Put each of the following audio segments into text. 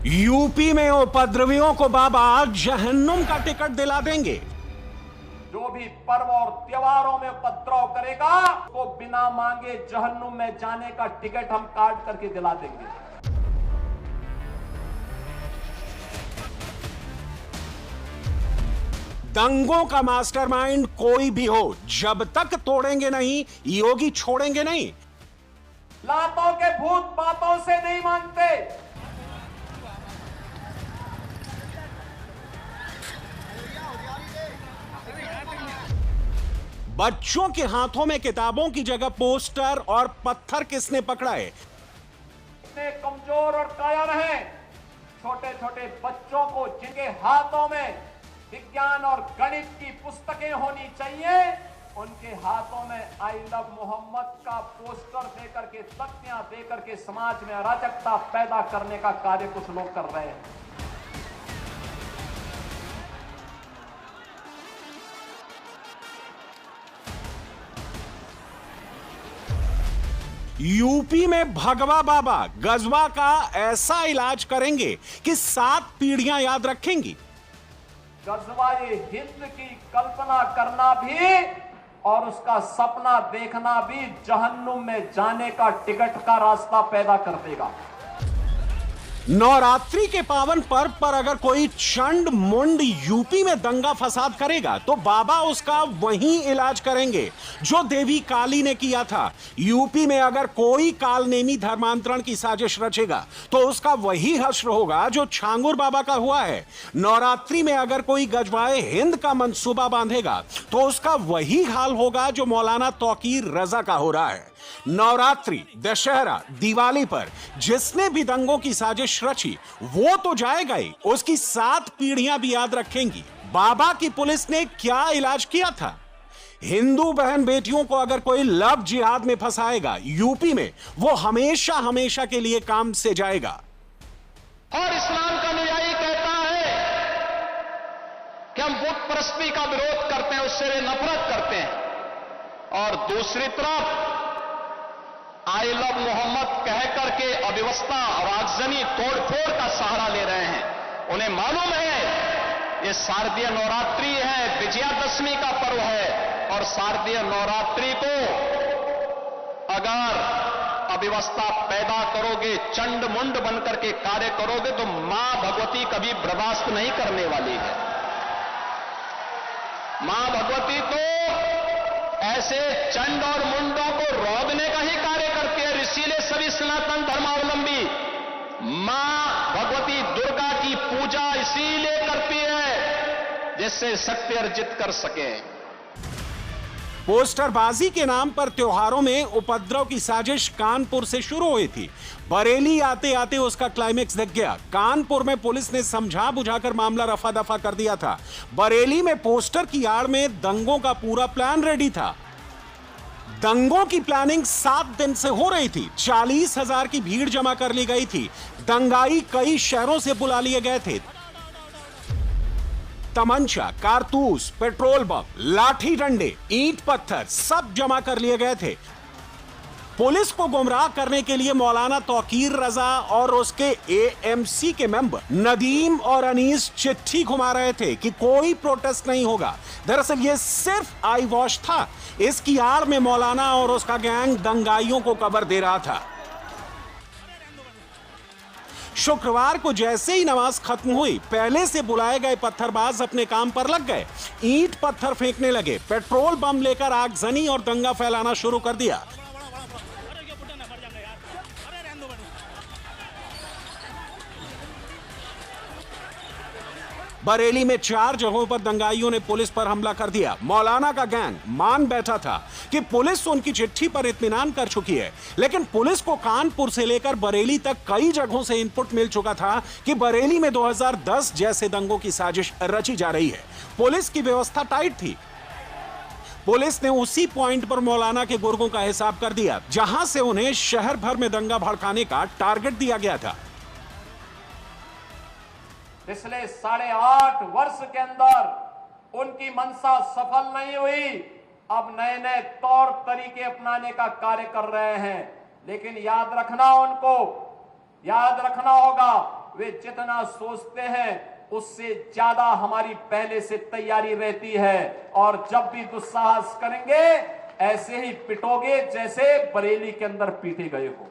UP में उपद्रवियों को बाबा जहन्नुम का टिकट दिला देंगे। जो भी पर्व और त्योहारों में उपद्रव करेगा तो बिना मांगे जहन्नुम में जाने का टिकट हम काट करके दिला देंगे। दंगों का मास्टरमाइंड कोई भी हो, जब तक तोड़ेंगे नहीं, योगी छोड़ेंगे नहीं। लातों के भूत बातों से नहीं मांगते। बच्चों के हाथों में किताबों की जगह पोस्टर और पत्थर किसने पकड़ा है? इतने कमजोर और कायर हैं, छोटे छोटे बच्चों को जिनके हाथों में विज्ञान और गणित की पुस्तकें होनी चाहिए, उनके हाथों में आई लव मोहम्मद का पोस्टर देकर के, तख्तियां देकर के समाज में अराजकता पैदा करने का कार्य कुछ लोग कर रहे हैं। यूपी में भगवा बाबा गजवा का ऐसा इलाज करेंगे कि 7 पीढ़ियां याद रखेंगी। गजवा ये हिंद की कल्पना करना भी और उसका सपना देखना भी जहन्नुम में जाने का टिकट का रास्ता पैदा कर देगा। नवरात्रि के पावन पर्व पर अगर कोई चंड मुंड यूपी में दंगा फसाद करेगा तो बाबा उसका वही इलाज करेंगे जो देवी काली ने किया था। यूपी में अगर कोई कालनेमी धर्मांतरण की साजिश रचेगा तो उसका वही हश्र होगा जो छांगुर बाबा का हुआ है। नवरात्रि में अगर कोई गजवाए हिंद का मंसूबा बांधेगा तो उसका वही हाल होगा जो मौलाना तौकीर रजा का हो रहा है। नवरात्रि, दशहरा, दिवाली पर जिसने भी दंगों की साजिश रची वो तो जाएगा ही, उसकी 7 पीढ़ियां भी याद रखेंगी। बाबा की पुलिस ने क्या इलाज किया था? हिंदू बहन बेटियों को अगर कोई लव जिहाद में फंसाएगा यूपी में, वो हमेशा हमेशा के लिए काम से जाएगा। और इस्लाम का अनुयायी कहता है कि हम बुत परस्ती का विरोध करते हैं, उससे नफरत करते हैं, और दूसरी तरफ आई लव मोहम्मद कह करके अव्यवस्था और आगजनी तोड़फोड़ का सहारा ले रहे हैं। उन्हें मालूम है ये शारदीय नवरात्रि है, विजयादशमी का पर्व है, और शारदीय नवरात्रि को अगर अव्यवस्था पैदा करोगे, चंड मुंड बनकर के कार्य करोगे तो मां भगवती कभी बर्दाश्त नहीं करने वाली है। मां भगवती तो ऐसे चंड और मुंडों को रोकने का ही कार्य करती है। इसीलिए सभी सनातन धर्मावलंबी मां भगवती दुर्गा की पूजा इसीलिए करती है जिससे शक्ति अर्जित कर सके। पोस्टरबाजी के नाम पर त्योहारों में उपद्रव की साजिश कानपुर से शुरू हुई थी। बरेली आते आते उसका क्लाइमेक्स दिख गया। कानपुर में पुलिस ने समझा बुझाकर मामला रफा दफा कर दिया था। बरेली में पोस्टर की आड़ में दंगों का पूरा प्लान रेडी था। दंगों की प्लानिंग 7 दिन से हो रही थी। 40,000 की भीड़ जमा कर ली गई थी। दंगाई कई शहरों से बुला लिए गए थे। तमंचा, कारतूस, पेट्रोल बम, लाठी डंडे, ईंट पत्थर सब जमा कर लिए गए थे। पुलिस को गुमराह करने के लिए मौलाना तौकीर रजा और उसके एएमसी के मेंबर नदीम और अनीस चिट्ठी घुमा रहे थे कि कोई प्रोटेस्ट नहीं होगा। दरअसल ये सिर्फ आई वॉश था। इसकी आड़ में मौलाना और उसका गैंग दंगाइयों को कवर दे रहा था। शुक्रवार को जैसे ही नमाज खत्म हुई, पहले से बुलाए गए पत्थरबाज अपने काम पर लग गए। ईंट पत्थर फेंकने लगे, पेट्रोल बम लेकर आगजनी और दंगा फैलाना शुरू कर दिया। बरेली में 4 जगहों पर दंगाइयों ने पुलिस पर हमला कर दिया। मौलाना का गैंग मान बैठा था कि पुलिस उनकी चिट्ठी पर इत्मीनान कर चुकी है, लेकिन पुलिस को कानपुर से लेकर बरेली तक कई जगहों से इनपुट मिल चुका था कि बरेली में 2010 जैसे दंगों की साजिश रची जा रही है। पुलिस की व्यवस्था टाइट थी। पुलिस ने उसी पॉइंट पर मौलाना के गुर्गों का हिसाब कर दिया जहां से उन्हें शहर भर में दंगा भड़काने का टारगेट दिया गया था। पिछले 8.5 वर्ष के अंदर उनकी मंशा सफल नहीं हुई। अब नए नए तौर तरीके अपनाने का कार्य कर रहे हैं, लेकिन याद रखना होगा वे जितना सोचते हैं उससे ज्यादा हमारी पहले से तैयारी रहती है, और जब भी दुस्साहस करेंगे ऐसे ही पिटोगे जैसे बरेली के अंदर पीटे गए हो।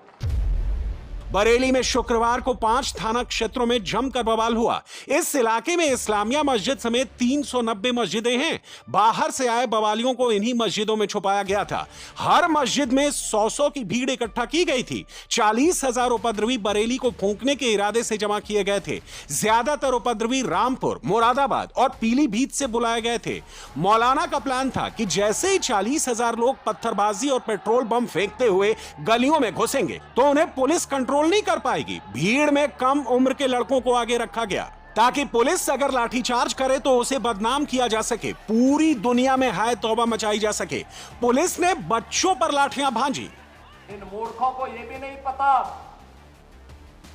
बरेली में शुक्रवार को 5 थाना क्षेत्रों में जमकर बवाल हुआ। इस इलाके में इस्लामिया मस्जिद समेत 390 मस्जिदें हैं। बाहर से आए बवालियों को इन्हीं मस्जिदों में छुपाया गया था। हर मस्जिद में 100 की भीड़ इकट्ठा की गई थी। 40,000 उपद्रवी बरेली को फूंकने के इरादे से जमा किए गए थे। ज्यादातर उपद्रवी रामपुर, मुरादाबाद और पीलीभीत से बुलाए गए थे। मौलाना का प्लान था कि जैसे ही 40,000 लोग पत्थरबाजी और पेट्रोल बम फेंकते हुए गलियों में घुसेंगे तो उन्हें पुलिस कंट्रोल नहीं कर पाएगी। भीड़ में कम उम्र के लड़कों को आगे रखा गया ताकि पुलिस अगर लाठीचार्ज करे तो उसे बदनाम किया जा सके, पूरी दुनिया में हाय तौबा मचाई जा सके। पुलिस ने बच्चों पर लाठियां भांजी। इन मूर्खों को यह भी नहीं पता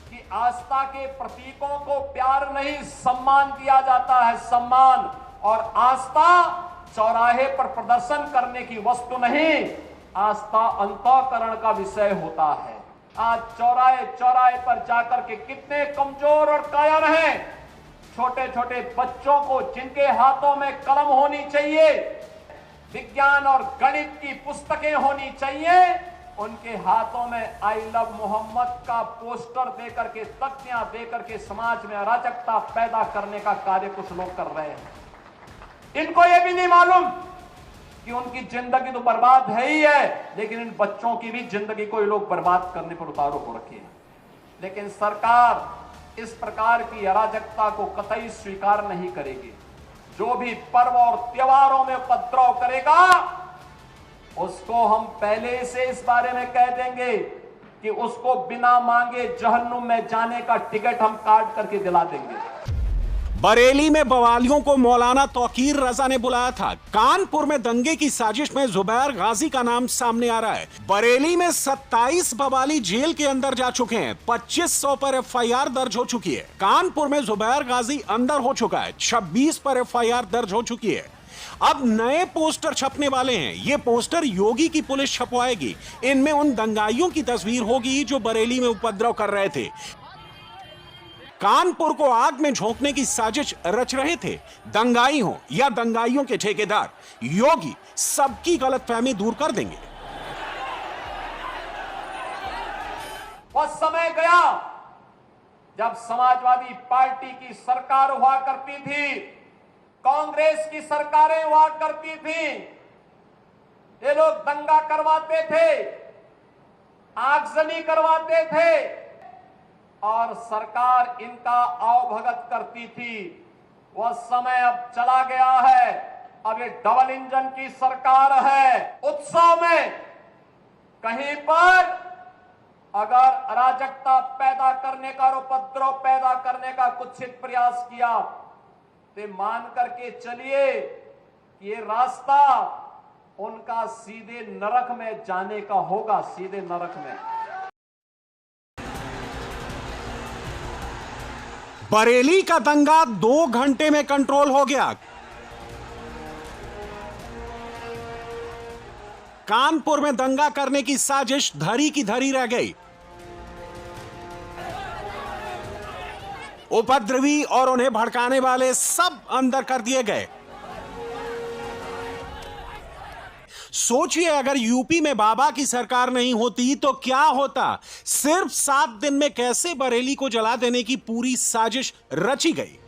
कि आस्था के प्रतीकों को प्यार नहीं सम्मान दिया जाता है, सम्मान। और आस्था चौराहे पर प्रदर्शन करने की वस्तु नहीं, आस्था अंतःकरण का विषय होता है। आज चौराहे चौराहे पर जाकर के कितने कमजोर और कायर हैं, छोटे छोटे बच्चों को जिनके हाथों में कलम होनी चाहिए, विज्ञान और गणित की पुस्तकें होनी चाहिए, उनके हाथों में आई लव मोहम्मद का पोस्टर देकर के, तख्तियां देकर के समाज में अराजकता पैदा करने का कार्य कुछ लोग कर रहे हैं। इनको यह भी नहीं मालूम कि उनकी जिंदगी तो बर्बाद है ही है, लेकिन इन बच्चों की भी जिंदगी को ये लोग बर्बाद करने पर उतारू हो रखे हैं। लेकिन सरकार इस प्रकार की अराजकता को कतई स्वीकार नहीं करेगी। जो भी पर्व और त्योहारों में उपद्रव करेगा उसको हम पहले से इस बारे में कह देंगे कि उसको बिना मांगे जहन्नुम में जाने का टिकट हम काट करके दिला देंगे। बरेली में बवालियों को मौलाना तौकीर रजा ने बुलाया था। कानपुर में दंगे की साजिश में जुबैर गाजी का नाम सामने आ रहा है। बरेली में 27 बवाली जेल के अंदर जा चुके हैं। 2500 पर FIR दर्ज हो चुकी है। कानपुर में जुबैर गाजी अंदर हो चुका है। 26 पर FIR दर्ज हो चुकी है। अब नए पोस्टर छपने वाले हैं। ये पोस्टर योगी की पुलिस छपवाएगी। इनमें उन दंगाइयों की तस्वीर होगी जो बरेली में उपद्रव कर रहे थे, कानपुर को आग में झोंकने की साजिश रच रहे थे। दंगाई हो या दंगाइयों के ठेकेदार, योगी सबकी गलतफहमी दूर कर देंगे। वह समय गया जब समाजवादी पार्टी की सरकार हुआ करती थी, कांग्रेस की सरकारें हुआ करती थी। ये लोग दंगा करवाते थे, आगजनी करवाते थे और सरकार इनका आवभगत करती थी। वह समय अब चला गया है। अब ये डबल इंजन की सरकार है। उत्सव में कहीं पर अगर अराजकता पैदा करने का और उपद्रव पैदा करने का कुत्सित प्रयास किया तो मान करके चलिए कि ये रास्ता उनका सीधे नरक में जाने का होगा, सीधे नरक में। बरेली का दंगा 2 घंटे में कंट्रोल हो गया। कानपुर में दंगा करने की साजिश धरी की धरी रह गई। उपद्रवी और उन्हें भड़काने वाले सब अंदर कर दिए गए। सोचिए अगर यूपी में बाबा की सरकार नहीं होती तो क्या होता। सिर्फ 7 दिन में कैसे बरेली को जला देने की पूरी साजिश रची गई।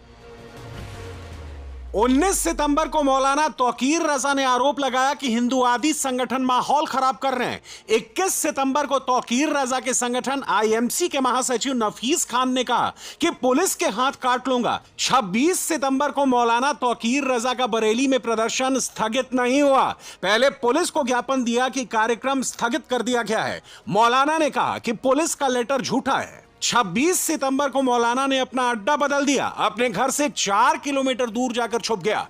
19 सितंबर को मौलाना तौकीर रजा ने आरोप लगाया कि हिंदूवादी संगठन माहौल खराब कर रहे हैं। 21 सितंबर को तौकीर रजा के संगठन IMC के महासचिव नफीस खान ने कहा कि पुलिस के हाथ काट लूंगा। 26 सितंबर को मौलाना तौकीर रजा का बरेली में प्रदर्शन स्थगित नहीं हुआ। पहले पुलिस को ज्ञापन दिया कि कार्यक्रम स्थगित कर दिया गया है। मौलाना ने कहा कि पुलिस का लेटर झूठा है। 26 सितंबर को मौलाना ने अपना अड्डा बदल दिया, अपने घर से 4 किलोमीटर दूर जाकर छुप गया।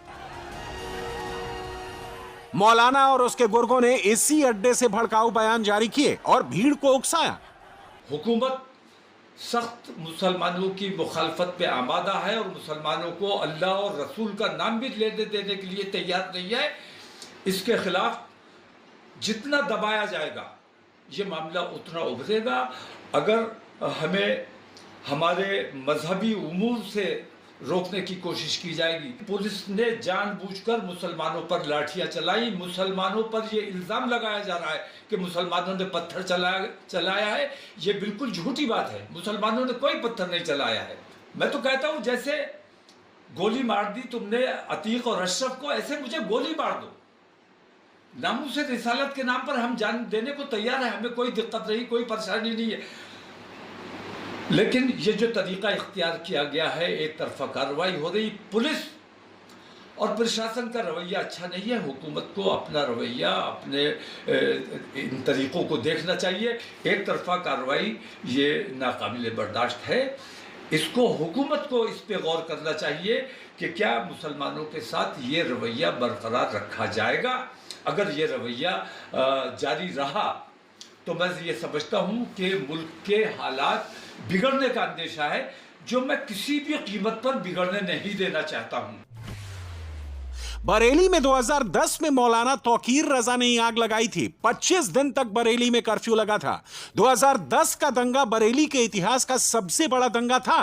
मौलाना और उसके गुर्गों ने इसी अड्डे से भड़काऊ बयान जारी किए और भीड़ को उकसाया। हुकूमत सख्त मुसलमानों की मुखालफत पे आमादा है और मुसलमानों को अल्लाह और रसूल का नाम भी लेने देने के लिए तैयार नहीं है। इसके खिलाफ जितना दबाया जाएगा ये मामला उतना उभरेगा। अगर हमें हमारे मजहबी उमूर से रोकने की कोशिश की जाएगी। पुलिस ने जानबूझकर मुसलमानों पर लाठियां चलाई। मुसलमानों पर यह इल्ज़ाम लगाया जा रहा है कि मुसलमानों ने पत्थर चलाया है। ये बिल्कुल झूठी बात है। मुसलमानों ने कोई पत्थर नहीं चलाया है। मैं तो कहता हूं जैसे गोली मार दी तुमने अतीक और अशरफ को, ऐसे मुझे गोली मार दो। नामूस रिसालत के नाम पर हम जान देने को तैयार है, हमें कोई दिक्कत नहीं, कोई परेशानी नहीं है। लेकिन ये जो तरीका इख्तियार किया गया है, एक तरफा कार्रवाई हो रही, पुलिस और प्रशासन का रवैया अच्छा नहीं है। हुकूमत को अपना रवैया, अपने इन तरीक़ों को देखना चाहिए। एक तरफा कार्रवाई ये नाकाबिल बर्दाश्त है। इसको हुकूमत को इस पे गौर करना चाहिए कि क्या मुसलमानों के साथ ये रवैया बरकरार रखा जाएगा। अगर ये रवैया जारी रहा तो मैं ये समझता हूँ कि मुल्क के हालात बिगड़ने का अंदेशा है, जो मैं किसी भी कीमत पर बिगड़ने नहीं देना चाहता हूँ। बरेली में 2010 में मौलाना तौकीर रजा ने आग लगाई थी। 25 दिन तक बरेली में कर्फ्यू लगा था। 2010 का दंगा बरेली के इतिहास का सबसे बड़ा दंगा था।